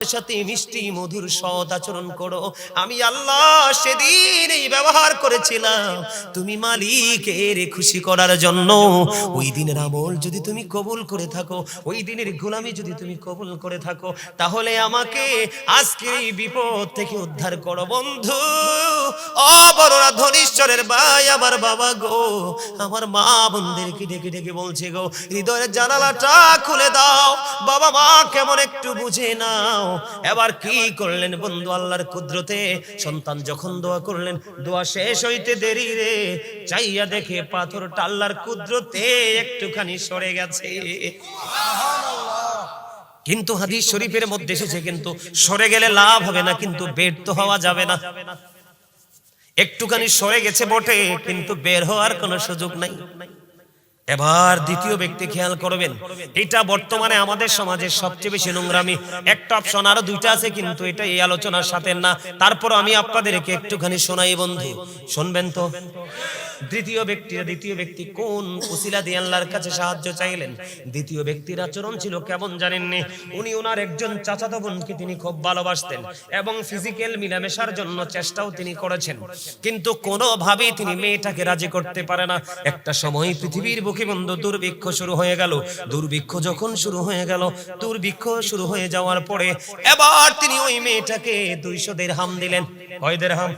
সাথে মিষ্টি মধুর সৎ আচরণ করো। আমি আল্লাহ সেদিন এই ব্যবহার করেছিলাম তুমি মালিকের খুশি করার জন্য। ওই দিনের আমল যদি তুমি কবুল করে থাকো, ওই দিনের গোলামি যদি তুমি কবুল করে থাকো, তাহলে আমাকে আজকে এই বিপদ থেকে উদ্ধার করো। বন্ধু ও বড়রা ধনীশ্বরের ভাই, আমার বাবা গো, আমার মা বোনদেরকে ডেকে ডেকে বলছে গো, হৃদয়ের জানালাটা খুলে দাও, বাবা মা কেমন একটু বুঝে নাও। এবার কি করলেন বন্ধু, আল্লাহর কুদরতে সন্তান যখন দোয়া করলেন, দোয়া শেষ হইতে দেরি রে, চাইয়া দেখে পাথরটা আল্লাহর কুদরতে একটুখানি সরে গেছে। কিন্তু হাদিস শরীফের মধ্যে এসেছে, কিন্তু সরে গেলে লাভ হবে না, কিন্তু ব্যর্থ হওয়া যাবে না। একটুখানি সরে গেছে বটে, কিন্তু বের হওয়ার কোনো সুযোগ নাই। এবার দ্বিতীয় ব্যক্তি খেয়াল করবেন, এটা বর্তমানে আমাদের সমাজের সবচেয়ে বেশি নোংরামি। একটা অপশন, আরো দুইটা আছে, কিন্তু এটা এই আলোচনার সাথে না। তারপর আমি আপনাদেরকে একটুখানি শোনাই বন্ধু, শুনবেন তো। দ্বিতীয় ব্যক্তি কোন উসিলা দিয়ে আল্লাহর কাছে সাহায্য চাইলেন? দ্বিতীয় ব্যক্তির আচরণ ছিল কেমন জানেননি? উনি ওনার একজন চাচাতো বোনকে তিনি খুব ভালোবাসতেন এবং ফিজিক্যাল মিলামেশার জন্য চেষ্টাও তিনি করেছেন, কিন্তু কোনোভাবেই তিনি মেয়েটাকে রাজি করতে পারে না। একটা সময় পৃথিবীর বুকে বন্ধু দুর্ভিক্ষ শুরু হয়ে গেল। দুর্ভিক্ষ যখন শুরু হয়ে গেল, দুর্ভিক্ষ শুরু হয়ে যাওয়ার পরে এবার তিনি ওই মেয়েটাকে 200 দিরহাম দিলেন। কয় দিরহাম?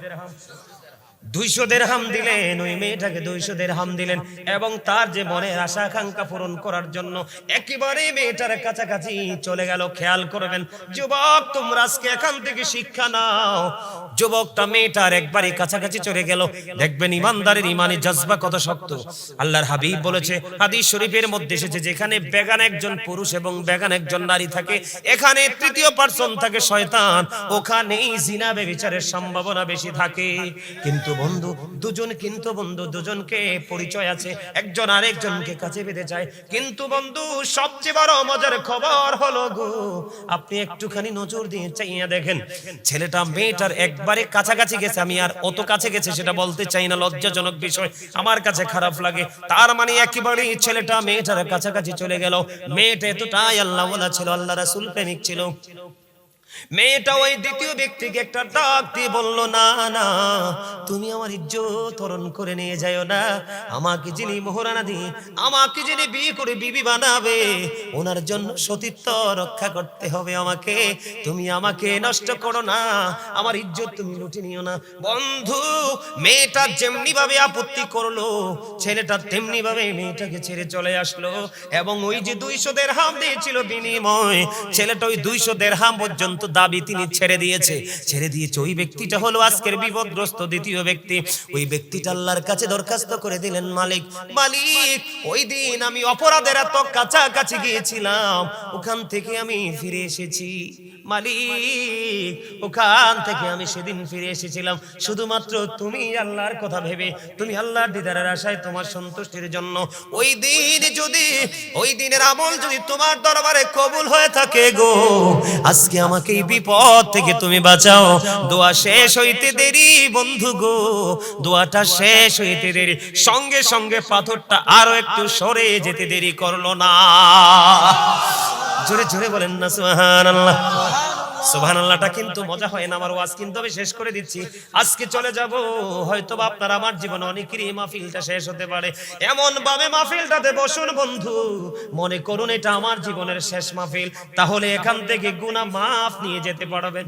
200 দিরহাম দিলেন। ওই মেয়েটাকে 200 দিরহাম দিলেন এবং তার যে মনের আশা আকাঙ্ক্ষা পূরণ করার জন্য একেবারে মেয়েটার কাছাকাছি চলে গেল। খেয়াল করবেন যুবক, তোমরা আজকে এখান থেকে শিক্ষা নাও। যুবকটা মেয়েটার একবারে কাছাকাছি চলে গেল। দেখবেন ইমানদারের ইমানি জজবা কত শক্ত। আল্লাহর হাবিব বলেছে, হাদিস শরীফের মধ্যে এসেছে, যেখানে বেগান একজন পুরুষ এবং বেগান একজন নারী থাকে, এখানে তৃতীয় পার্সন থাকে শয়তান, ওখানেই জিনা ব্যভিচারের সম্ভাবনা বেশি থাকে। কিন্তু বন্ধু দুজনকে পরিচয় আছে, একজন আরেকজনকে কাছে পেতে চায়। কিন্তু বন্ধু সবচেয়ে বড় মজার খবর হলো গো, আপনি একটুখানি নজর দিয়ে চাইয়া দেখেন, ছেলেটা মেয়েটার একবারে কাছাকাছি গেছে। আমি আর অত কাছে গেছে সেটা বলতে চাই না, লজ্জাজনক বিষয়, আমার কাছে খারাপ লাগে। তার মানে একেবারে ছেলেটা মেয়েটার কাছাকাছি চলে গেল। মেয়েটা এতটাই আল্লাহওয়ালা ছিল, আল্লাহ রাসূল প্রেমিক ছিল। মেয়েটা ওই দ্বিতীয় ব্যক্তিকে একটা ডাক দিয়ে বলল, না না, তুমি আমার ইজ্জত হরণ করে নিয়ে যাও না। আমাকে যিনি মোহরানা দিয়ে আমাকে যিনি বিয়ে করে বিবি বানাবে, ওনার জন্য সতীত্ব রক্ষা করতে হবে আমাকে। তুমি আমাকে নষ্ট করো না, আমার ইজ্জত তুমি লুটে নিও না। বন্ধু, মেয়েটা যেমনি ভাবে আপত্তি করলো, ছেলেটা তেমনি ভাবে মেয়েটাকে ছেড়ে চলে আসলো। এবং ওই যে 200 দিরহাম দিয়েছিল বিনিময়, ছেলেটা ওই 200 দিরহাম পর্যন্ত দাবি তিনি ছেড়ে দিয়েছে। ওই ব্যক্তিটা হলো আজকের বিপদগ্রস্ত দ্বিতীয় ব্যক্তি। ওই ব্যক্তিটা আল্লাহর কাছে দরখাস্ত করে দিলেন, মালিক, ওই দিন আমি অপরাধের এত কাছাকাছি গিয়েছিলাম, ওখান থেকে আমি ফিরে এসেছি। মালিক, ওখান থেকে আমি সেদিন ফিরে এসেছিলাম শুধুমাত্র তুমি আল্লাহর কথা ভেবে, তুমি আল্লাহর দিদারের আশায়, তোমার সন্তুষ্টির জন্য। ওই দিনের আমল যদি তোমার দরবারে কবুল হয়ে থাকে গো, আজকে আমাকে এই বিপদ থেকে তুমি বাঁচাও। দোয়া শেষ হইতে দেরি বন্ধু গো, দোয়াটা শেষ হইতে দেরি, সঙ্গে সঙ্গে পাথরটা আরো একটু সরে যেতে দেরি করলো না। জোরে জোরে বলেন না সুবহানাল্লাহ। সুবহানাল্লাহটা কিন্তু মজা হয় না। আমার ওয়াজ কিন্তু আমি শেষ করে দিচ্ছি, আজকে চলে যাব। হয়তো আপনার আমার জীবনে অনেকেরই মাহফিলটা শেষ হতে পারে। এমন ভাবে মাহফিলটাতে বসুন বন্ধু, মনে করুন এটা আমার জীবনের শেষ মাহফিল, তাহলে এখান থেকে গুনাহ মাফ নিয়ে যেতে পারবেন।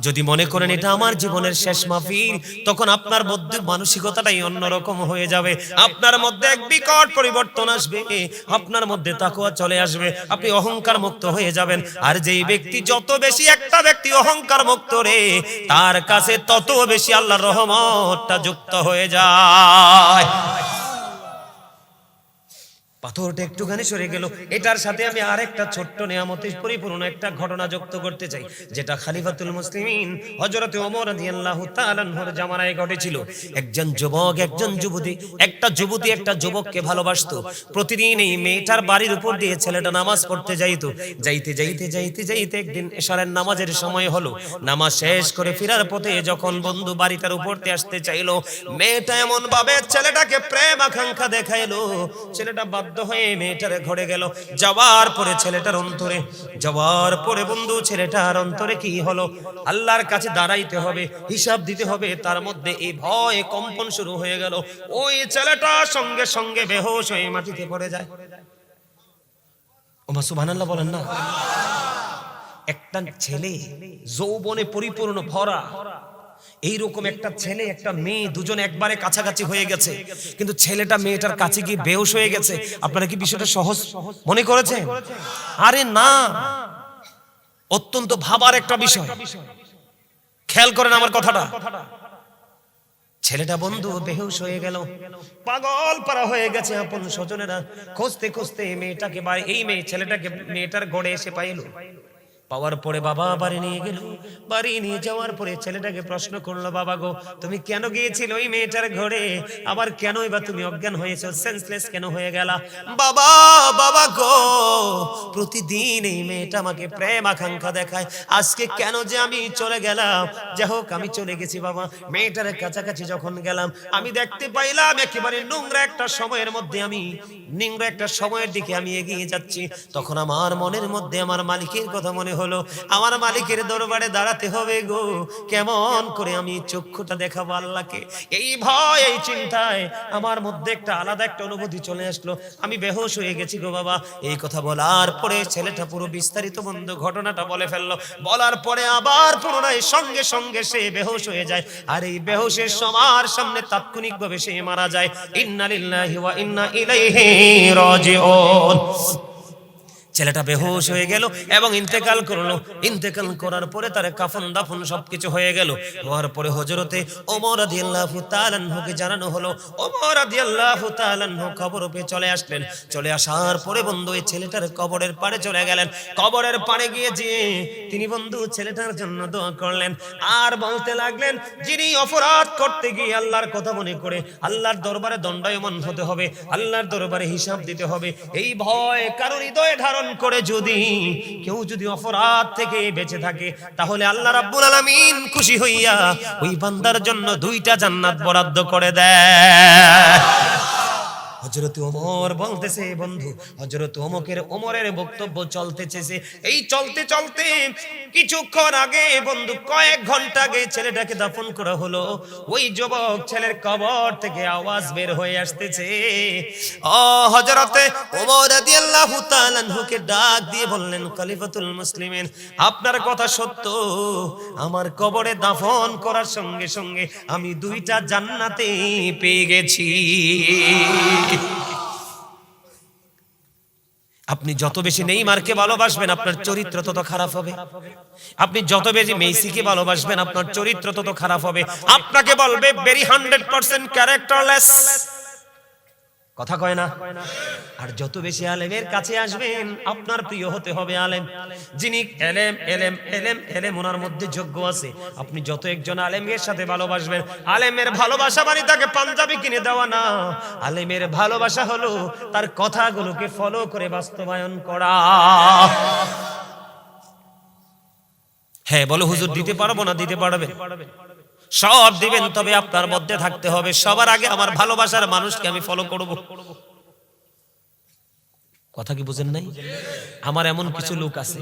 যদি মনে করেন এটা আমার জীবনের শেষ মাহফিল, তখন আপনার মধ্যে মানসিকতাটাই অন্যরকম হয়ে যাবে। আপনার মধ্যে এক বিকট পরিবর্তন আসবে, আপনার মধ্যে তাকওয়া চলে আসবে, আপনি অহংকার মুক্ত হয়ে যাবেন। আর যেই ব্যক্তি যত বেশি একটা ব্যক্তি অহংকার মুক্ত রে, তার কাছে তত বেশি আল্লাহর রহমতটা যুক্ত হয়ে যায়। পাথরটা একটুখানি সরে গেল। এটার সাথে আমি আরেকটা ছোট্ট নিয়ামতে পরিপূর্ণ একটা ঘটনা যুক্ত করতে চাই, যেটা খলিফাতুল মুসলিমিন হযরত ওমর রাদিয়াল্লাহু তাআলা আনহুর জামানায় ঘটেছিল। একজন যুবক, একটা যুবতী একটা যুবককে ভালোবাসতো। প্রতিদিন এই মেয়েটার বাড়ির উপর দিয়ে ছেলেটা নামাজ পড়তে যাইতো। যাইতে একদিন এশারের নামাজের সময় হলো। নামাজ শেষ করে ফেরার পথে যখন বন্ধু বাড়িটার উপর দিয়ে আসতে চাইলো, মেয়েটা এমন ভাবে ছেলেটাকে প্রেম আকাঙ্ক্ষা দেখাইলো, ছেলেটা বাধ্য বাধ্য হয়ে মেয়েটার ঘরে গেল। যাওয়ার পরে ছেলেটার অন্তরে, যাওয়ার পরে বন্ধু ছেলেটার অন্তরে কি হলো, আল্লাহর কাছে দাঁড়াইতে হবে, হিসাব দিতে হবে। তার মধ্যে এই ভয় কম্পন শুরু হয়ে গেল। ওই ছেলেটা সঙ্গে সঙ্গে বেহুশ হয়ে মাটিতে পড়ে যায়। ওমা সুবহানাল্লাহ বলেন না। একটা ছেলে যৌবনে পরিপূর্ণ ভরা, এইরকম একটা ছেলে একটা মেয়ে দুজন একবারে কাছাকাছি হয়ে গেছে, কিন্তু ছেলেটা মেয়েটার কাছে গিয়ে বেহুশ হয়ে গেছে। আপনারা কি বিষয়টা সহজ মনে করেছেন? আরে না, অত্যন্ত ভাবার একটা বিষয়। খেয়াল করেন আমার কথাটা। ছেলেটা বন্ধু বেহুশ হয়ে গেল, পাগল পারা হয়ে গেছে। আপন স্বজনেরা খুঁজতে খুঁজতে মেয়েটাকে বাড়ি, এই মেয়ে ছেলেটাকে মেয়েটার গড়ে এসে পাইলো। পাওয়ার পরে বাবা বাড়ি নিয়ে গেল। বাড়ি নিয়ে যাওয়ার পরে ছেলেটাকে প্রশ্ন করলো, বাবা গো তুমি কেন গিয়েছিলে ওই মেয়েটার ঘরে, আবার কেনই বা তুমি অজ্ঞান হয়েছো, সেন্সলেস কেন হয়ে গেলা? বাবা বাবা গো, প্রতিদিন এই মেয়েটা আমাকে প্রেম আকাঙ্ক্ষা দেখায়, আজকে কেন যে আমি চলে গেলাম। যাই হোক আমি চলে গেছি বাবা। মেয়েটার কাছাকাছি যখন গেলাম আমি দেখতে পাইলাম একেবারে নোংরা একটা সময়ের মধ্যে, আমি নোংরা একটা সময়ের দিকে আমি এগিয়ে যাচ্ছি। তখন আমার মনের মধ্যে আমার মালিকের কথা মনে হলো, আমার মালিকের দরবারে দাঁড়াতে হবে গো, কেমন করে আমি চক্ষুটা দেখাবো আল্লাহকে। এই ভয় এই চিন্তায় আমার মধ্যে একটা আলাদা একটা অনুভূতি চলে আসলো। আমি বেহুশ হয়ে গেছি গো বাবা। এই কথা বলার পরে ছেলেটা পুরো বিস্তারিত বন্ধু ঘটনাটা বলে ফেললো। বলার পরে আবার পুনরায় সঙ্গে সঙ্গে সে বেহুশ হয়ে যায়। আর এই বেহুশের সবার সামনে তাৎক্ষণিকভাবে সে মারা যায়। ইন্না লিল্লাহি ওয়া ইন্না ইলাইহি রাজিউন। ছেলেটা বেহুশ হয়ে গেল এবং ইন্তেকাল করলো। ইন্তেকাল করার পরে তার কাফন দাফন সবকিছু হয়ে গেল। হওয়ার পরে হযরতে ওমর রাদিয়াল্লাহু তাআলা আনহুকে জানানো হলো। ওমর রাদিয়াল্লাহু তাআলা আনহু কবর পেয়ে চলে আসলেন। চলে আসার পরে বন্ধু এই ছেলেটার কবরের পাড়ে চলে গেলেন। কবরের পাড়ে গিয়ে তিনি বন্ধু ছেলেটার জন্য দোয়া করলেন আর বলতে লাগলেন, যিনি অপরাধ করতে গিয়ে আল্লাহর কথা মনে করে আল্লাহর দরবারে দণ্ডায়মান হতে হবে, আল্লাহর দরবারে হিসাব দিতে হবে, এই ভয় কারণ হৃদয়ে ধারণ করে যদি কেউ যদি অপরাধ থেকে বেঁচে থাকে, তাহলে আল্লাহ রাব্বুল আলামিন খুশি হইয়া ওই বান্দার জন্য 2টা জান্নাত বরাদ্দ করে দেয়। হযরত ওমর বলতেছে বন্ধু, হযরত ওমরের বক্তব্য চলতেছে। এই চলতে চলতে কিছুক্ষণ আগে বন্ধু, কয়েক ঘন্টা আগে ছেলেটাকে দাফন করা হলো। ওই যুবক ছেলের কবর থেকে আওয়াজ বের হয়ে আসতেছে। ও হযরতে ওমর রাদিয়াল্লাহু তাআলা আনহুকে ডাক দিয়ে বললেন, খলিফাতুল মুসলিমিন, আপনার কথা সত্য, আমার কবরে দাফন করার সঙ্গে সঙ্গে আমি 2টা জান্নাতে পেয়ে গেছি। আপনি যত বেশি নেইমারকে ভালোবাসবেন আপনার চরিত্র তত খারাপ হবে। আপনি যত বেশি মেসিকে ভালোবাসবেন আপনার চরিত্র তত খারাপ হবে। আপনাকে বলবে ভেরি 100% ক্যারেক্টারলেস, কথা কয় না। আর যত বেশি আলেমের কাছে আসবেন আপনার প্রিয় হতে হবে আলেম, যিনি এলেম এলেম এলেম এলেম ওনার মধ্যে যোগ্য আছে। আপনি যত একজন আলেমের সাথে ভালোবাসবেন, আলেমের ভালোবাসা মানে তাকে পাঞ্জাবি কিনে দেওয়া না, আলেমের ভালোবাসা হলো তার কথাগুলোকে ফলো করে বাস্তবায়ন করা। হ্যাঁ বলো হুজুর, দিতে পারবো না? দিতে পারবে, সব দিবেন, তবে আপনার মধ্যে থাকতে হবে সবার আগে আমার ভালোবাসার মানুষকে আমি ফলো করব। কথা কি বুঝেন নাই? আমার এমন কিছু লোক আছে,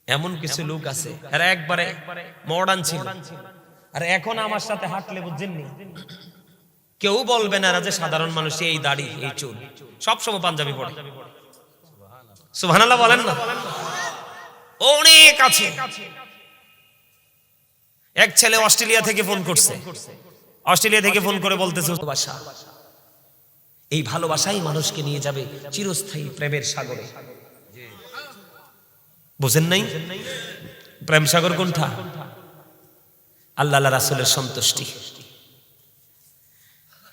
এমন কিছু লোক আছে এরা একবারে মডার্ন ছিল, আর এখন আমার সাথে হাঁটলে বুঝছেননি কেউ বলবে না যে সাধারণ মানুষ, এই দাড়ি এই চুল, সবসময় পাঞ্জাবি পরে। সুবহানাল্লাহ বলেন না? অনেক আছে। এক ছেলে অস্ট্রেলিয়া থেকে ফোন করছে, অস্ট্রেলিয়া থেকে ফোন করে বলতেছে ভালোবাসা, এই ভালোবাসাই মানুষকে নিয়ে যাবে চিরস্থায়ী প্রেমের সাগরে। বুঝেন নাই? প্রেম সাগর কোনটা? আল্লাহ রাসূলের সন্তুষ্টি।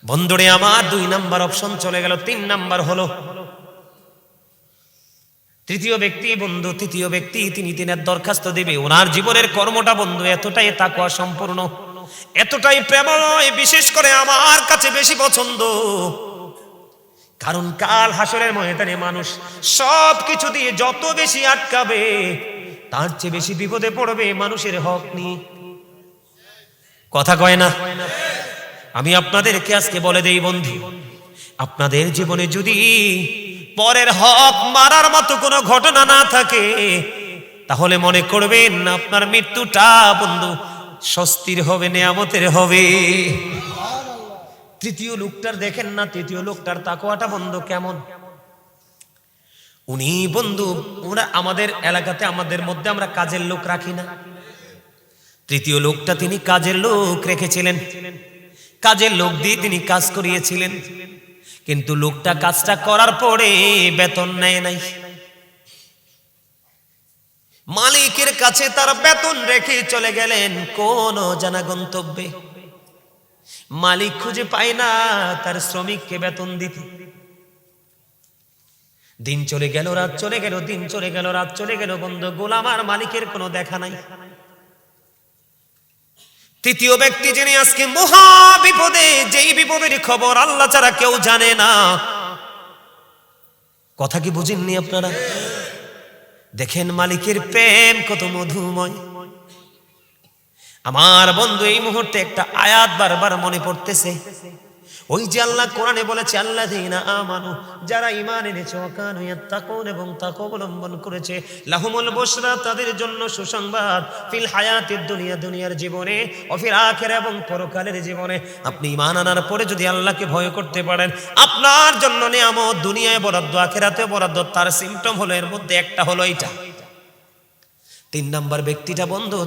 বন্ধুরে আমার 2 নাম্বার অপশন চলে গেল। 3 নাম্বার হলো তৃতীয় ব্যক্তি। বন্ধু তৃতীয় ব্যক্তি তিনি তিনের দরখাস্ত দেবে। ওনার জীবনের কর্মটা বন্ধু এতটাই তাকওয়া সম্পূর্ণ, এতটাই প্রেমময়, বিশেষ করে আমার কাছে বেশি পছন্দ। কারণ কাল হাসরের ময়দানে মানুষ সবকিছু দিয়ে যত বেশি আটকাবে তার চেয়ে বেশি বিপদে পড়বে মানুষের হক নিয়ে। কথা কয় না? আমি আপনাদেরকে আজকে বলে দেই বন্ধু, আপনাদের জীবনে যদি পরের হক মারার মতো কোনো ঘটনা না থাকে, তাহলে মনে করবেন আপনার মৃত্যুটা বন্ধু স্বস্তির হবে, নেয়ামতের হবে। তৃতীয় লোকটার দেখেন না, তৃতীয় লোকটার তাকওয়াটা বন্ধু কেমন। উনি বন্ধু, ওরা আমাদের এলাকাতে আমাদের মধ্যে আমরা কাজের লোক রাখি না। তৃতীয় লোকটা তিনি কাজের লোক রেখেছিলেন, কাজের লোক দিয়ে তিনি কাজ করিয়েছিলেন, কিন্তু লোকটা কাজটা করার পরে বেতন নেয় নাই। মালিকের কাছে তার বেতন রেখে চলে গেলেন কোন জানা গন্তব্যে। মালিক খুঁজে পায় না তার শ্রমিককে বেতন দিতে। দিন চলে গেল, রাত চলে গেল, দিন চলে গেল, রাত চলে গেল বন্ধু, গোলাম আর মালিকের কোনো দেখা নাই। তৃতীয় ব্যক্তি যিনি আজকে মহা বিপদে, যেই বিপদের খবর আল্লাহ ছাড়া কেউ জানে না। কথা কি বুঝেননি আপনারা? দেখেন মালিকের প্রেম কত মধুময়। আমার বন্ধু এই মুহূর্তে একটা আয়াত বারবার মনে পড়তেছে। ওই যে আল্লাহ কোরআনে বলেছে, আল্লাযীনা আমানু, যারা ঈমান এনেছে, ওয়া কানু ইয়াত্তাকুন, এবং তাকওয়া অবলম্বন করেছে, লাহুমুল বুশরা, তাদের জন্য সুসংবাদ, ফিল হায়াতিদ দুনিয়া, দুনিয়ার জীবনে, ও ফিল আখিরা, এবং পরকালের জীবনে। আপনি ঈমান আনার পরে যদি আল্লাহকে ভয় করতে পারেন, আপনার জন্য নিয়ামত দুনিয়ায় বরাদ্দ, আখিরাতেও বরাদ্দ। তার সিম্পটম হলো, এর মধ্যে একটা হলো এইটা। তিন নাম্বার ব্যক্তিটা বন্ধু,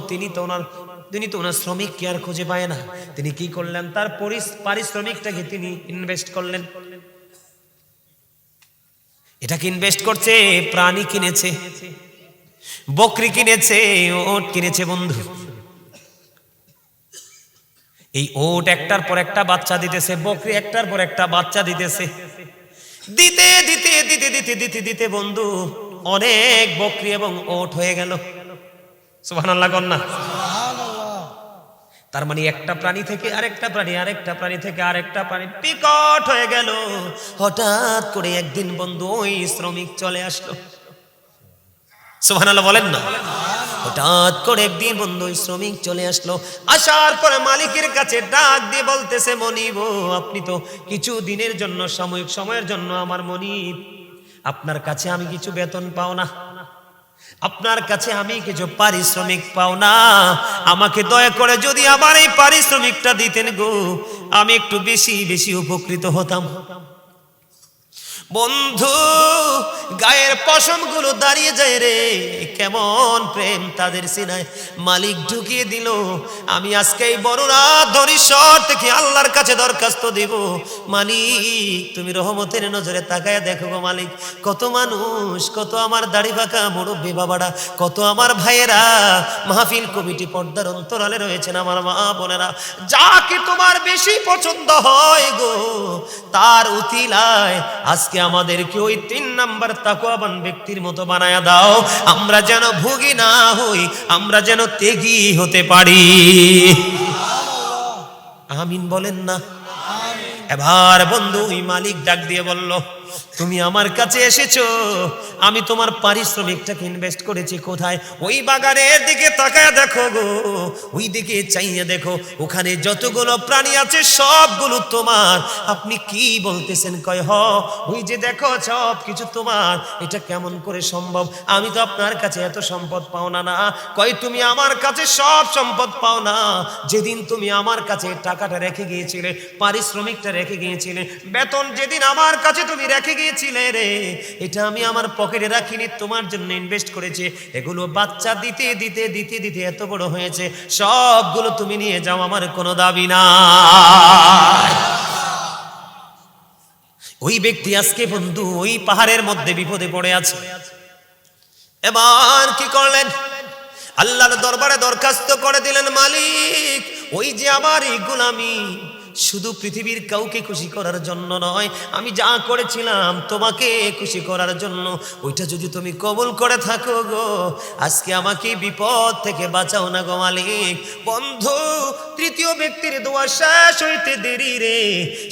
তিনি তো ওনার শ্রমিককে আর খুঁজে পায় না। তিনি কি করলেন? তার পারিশ্রমিকটাকে তিনি ইনভেস্ট করলেন। এটাকে ইনভেস্ট করছে, প্রাণী কিনেছে, বকরি কিনেছে, ওট কিনেছে বন্ধু। এই ওট একটার পর একটা বাচ্চা দিতেছে, বকরি একটার পর একটা বাচ্চা দিতেছে। দিতে দিতে দিতে দিতে দিতে দিতে বন্ধু অনেক বকরি এবং ওট হয়ে গেল। সুবহানাল্লাহ কন্যা। তার মানে একটা প্রাণী থেকে আরেকটা প্রাণী, আরেকটা প্রাণী থেকে আরেকটা প্রাণী বিকট হয়ে গেল। হঠাৎ করে একদিন বন্ধু ওই শ্রমিক চলে আসলো। সুবহানাল্লাহ বলেন না। হঠাৎ করে একদিন বন্ধু ওই শ্রমিক চলে আসলো। আসার পরে মালিকের কাছে ডাক দিয়ে বলতেছে, মনিব, আপনি তো কিছু দিনের জন্য, সাময়িক সময়ের জন্য আমার মনিব, আপনার কাছে আমি কিছু বেতন পাও না, আপনার কাছে আমি কিছু পারিশ্রমিক পাও না, আমাকে দয়া করে যদি আমার এই পারিশ্রমিকটা দিতেন গো, আমি একটু বেশি বেশি উপকৃত হতাম। বন্ধু গায়ের পশম গুলো দাঁড়িয়ে যায় রে, কেমন প্রেম তাদের সিনায় মালিক ঢুকিয়ে দিল। আমি আজকে এই বড় রাত ধরিশ্বর থেকে আল্লাহর কাছে দরখাস্ত দেব, মালিক তুমি রহমতের নজরে তাকায় দেখো গো মালিক, কত মানুষ, কত আমার দাড়ি পাকা মুরব্বী বাবারা, কত আমার ভাইয়েরা, মাহফিল কমিটি, পর্দার অন্তরালে রয়েছেন আমার মা বোনেরা, যাকে তোমার বেশি পছন্দ হয় গো, তার উতিলায় আজকে আমাদেরকে ওই 3 নাম্বার তাকওয়াবান ব্যক্তির মতো বানায়া দাও, আমরা যেন ভোগী না হই, আমরা যেন ত্যাগী হতে পারি। আমিন বলেন না। এবার বন্ধু ওই মালিক ডাক দিয়ে বলল, তুমি আমার কাছে এসেছো, আমি তোমার পারিশ্রমিকটাকে ইনভেস্ট করেছি কোথায়? ওই বাগানের দিকে তাকায় দেখো গো, ওই দিকে চাইয়ে দেখো, ওখানে যতগুলো প্রাণী আছে সবগুলো তোমার। আপনি কি বলতেছেন? কয় হ, ওই যে দেখো সব কিছু তোমার। এটা কেমন করে সম্ভব? আমি তো আপনার কাছে এত সম্পদ পাও না। না, কয় তুমি আমার কাছে সব সম্পদ পাও না, যেদিন তুমি আমার কাছে টাকাটা রেখে গিয়েছিলে, পারিশ্রমিকটা রেখে গিয়েছিলে, বেতন যেদিন আমার কাছে তুমি রেখে গিয়েছিলে রে, এটা আমি আমার পকেটে রাখিনি, তোমার জন্য ইনভেস্ট করেছি। এগুলো বাচ্চা দিতে দিতে দিতে দিতে এত বড় হয়েছে, সবগুলো তুমি নিয়ে যাও, আমার কোনো দাবি না। ওই ব্যক্তি আজকে বন্ধু ওই পাহাড়ের মধ্যে বিপদে পড়ে আছে। এবার কি করলেন? আল্লাহর দরবারে দরখাস্ত করে দিলেন, মালিক ওই যে আমার এই গোলামি শুধু পৃথিবীর কাউকে খুশি করার জন্য নয়, আমি যা করেছিলাম তোমাকে খুশি করার জন্য, ওইটা যদি তুমি কবুল করে থাকো গো, আজকে আমাকে বিপদ থেকে বাঁচাও না গো মালিক। বন্ধু তৃতীয় ব্যক্তির দোয়া শেষ হইতে দেরি রে,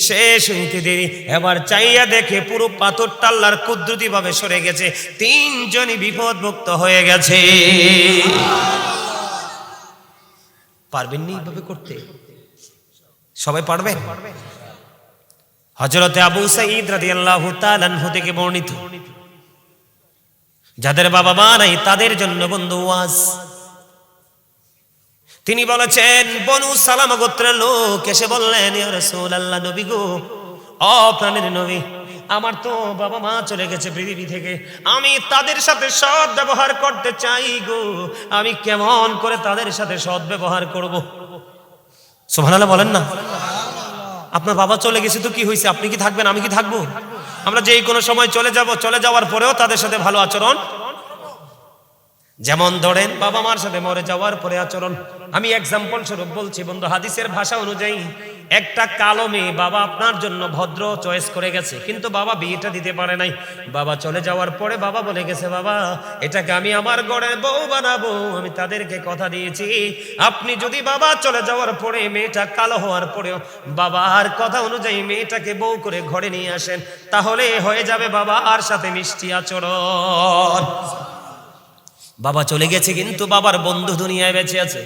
শেষ হইতে দেরি। এবার চাইয়া দেখে পুরো পাথরটা আল্লাহর কুদরতি ভাবে সরে গেছে, 3 জনই বিপদ মুক্ত হয়ে গেছে। পারবেন নি এইভাবে করতে? সবাই পারবেন? হযরতে আবু সাঈদ রাদিয়াল্লাহু তাআলা আনহু থেকে বর্ণিত, যাদের বাবা মা নাই তাদের জন্য বন্ধু ওয়াজ। তিনি বলেছেন, বনু সালামা গোত্রের লোক এসে বললেন, ইয়া রাসূলুল্লাহ, নবী গো, ও প্রাণের নবী, আমার তো বাবা মা চলে গেছে পৃথিবী থেকে, আমি তাদের সাথে সৎ ব্যবহার করতে চাই গো, আমি কেমন করে তাদের সাথে সৎ ব্যবহার করব? সুবহানাল্লাহ বলেন না। আপনার বাবা চলে গেছে তো কি হয়েছে, আপনি কি থাকবেন, আমি কি থাকবো? আমরা যেই কোনো সময় চলে যাব, চলে যাওয়ার পরেও তাদের সাথে ভালো আচরণ, যেমন ধরেন বাবা মার সাথে মরে যাওয়ার পরে আচরণ। আমি এক্সাম্পল স্বরূপ বলছি বন্ধু, হাদিসের ভাষা অনুযায়ী একটা কালো মেয়ে বাবা আপনার জন্য ভদ্র চয়েস করে গেছে, কিন্তু বাবা বিয়েটা দিতে পারে নাই। বাবা চলে যাওয়ার পরে বাবা বলে গেছে, বাবা এটাকে আমি আমার ঘরের বউ বানাবো, আমি তাদেরকে কথা দিয়েছি, আপনি যদি বাবা চলে যাওয়ার পরে মেয়েটা কালো হওয়ার পরেও বাবার কথা অনুযায়ী মেয়েটাকে বউ করে ঘরে নিয়ে আসেন, তাহলে হয়ে যাবে বাবার সাথে মিষ্টি আচরণ। বাবা চলে গেছে কিন্তু বাবার বন্ধু দুনিয়ায় বেঁচে আছে,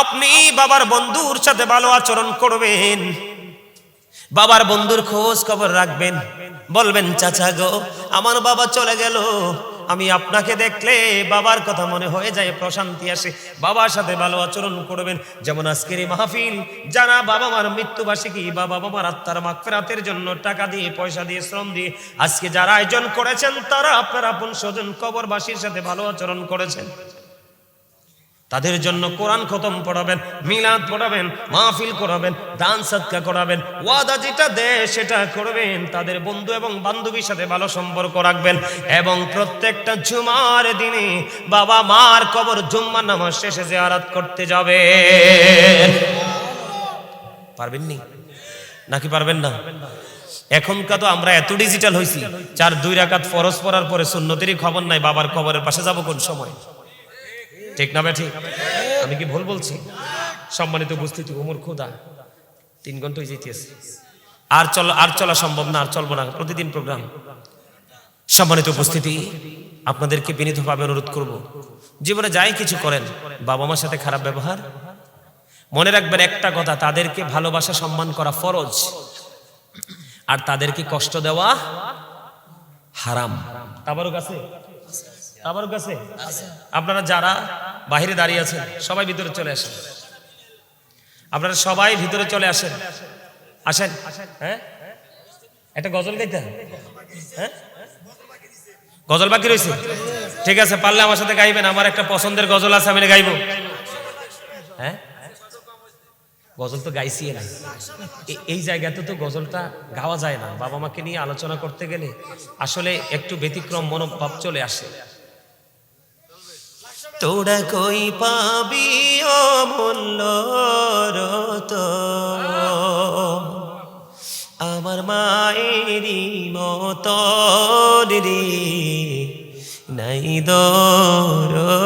আপনি বাবার বন্ধুর সাথে ভালো আচরণ করবেন, বাবার বন্ধুর খোঁজ খবর রাখবেন, বলবেন, চাচা গো, আমার বাবা চলে গেল, আমি আপনাকে দেখলে বাবার কথা মনে হয়ে যায়, প্রশান্তি আসে, বাবার সাথে ভালো আচরণ করবেন। যেমন আজকের এই মাহফিল, যারা বাবা মার মৃত্যুবার্ষিকী বা বাবা মার আত্মার মাগফিরাতের জন্য টাকা দিয়ে, পয়সা দিয়ে, শ্রম দিয়ে আজকে যারা আয়োজন করেছেন, তারা আপনার আপন স্বজন কবরবাসীর সাথে ভালো আচরণ করেছেন, তাদের জন্য কোরআন খতম পড়াবেন, মিলাদ পড়াবেন, মাহফিল করাবেন, দান সদকা করাবেন, ওয়াদা যেটা দেয় সেটা করবেন, তাদের বন্ধু এবং বান্ধবীর সাথে ভালো সম্পর্ক রাখবেন, এবং প্রত্যেকটা জুমার দিনে বাবা মার কবর জুম্মার নামাজ শেষে জিয়ারত করতে যাবে। পারবেন নি নাকি পারবেন না? এখনকার তো আমরা এত ডিজিটাল হয়েছি, 4-2 রাকাত ফরজ পড়ার পরে সুন্নতেরই খবর নাই, বাবার কবরের পাশে যাব কোন সময়? ঠিক না ঠিক? আমি কি ভুল বলছি? সম্মানিত উপস্থিতি, ওমর খোদা 3 ঘন্টা হয়ে যেতেছে, আর চলা সম্ভব না, আর চলবো না, প্রতিদিন প্রোগ্রাম। সম্মানিত উপস্থিতি, আপনাদেরকে বিনীতভাবে অনুরোধ করব, জীবনে যাই কিছু করেন, বাবা মার সাথে খারাপ ব্যবহার, মনে রাখবেন একটা কথা, তাদেরকে ভালোবাসা সম্মান করা ফরজ, আর তাদেরকে কষ্ট দেওয়া হারাম। তাবারুক আছে? তাবারুক আছে? আপনারা যারা বাহিরে দাঁড়িয়ে আছেন সবাই ভিতরে চলে আসেন, আপনারা সবাই ভিতরে চলে আসেন, আসেন। হ্যাঁ, একটা গজল গাইতে, হ্যাঁ গজল বাকি রয়েছে, ঠিক আছে, পারলে আমার সাথে গাইবেন, আমার একটা পছন্দের গজল আছে, আমি গাইবো। হ্যাঁ, গজল তো গাইছি না, এই জায়গাতে তো গজলটা গাওয়া যায় না, বাবা মাকে নিয়ে আলোচনা করতে গেলে আসলে একটু ব্যতিক্রম মনোভাব চলে আসে। তোরা কই পাবি অমূল্য রতন, আমার মায়েরই মতন রে নাই দরদি,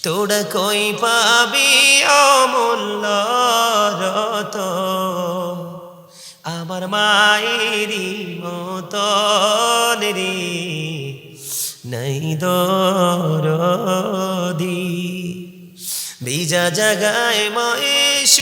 তোরা কই পাবি অমূল্য রতন, আমার মায়েরই মতন রে নাই দরদি, ভিজা জাগায় মায়ের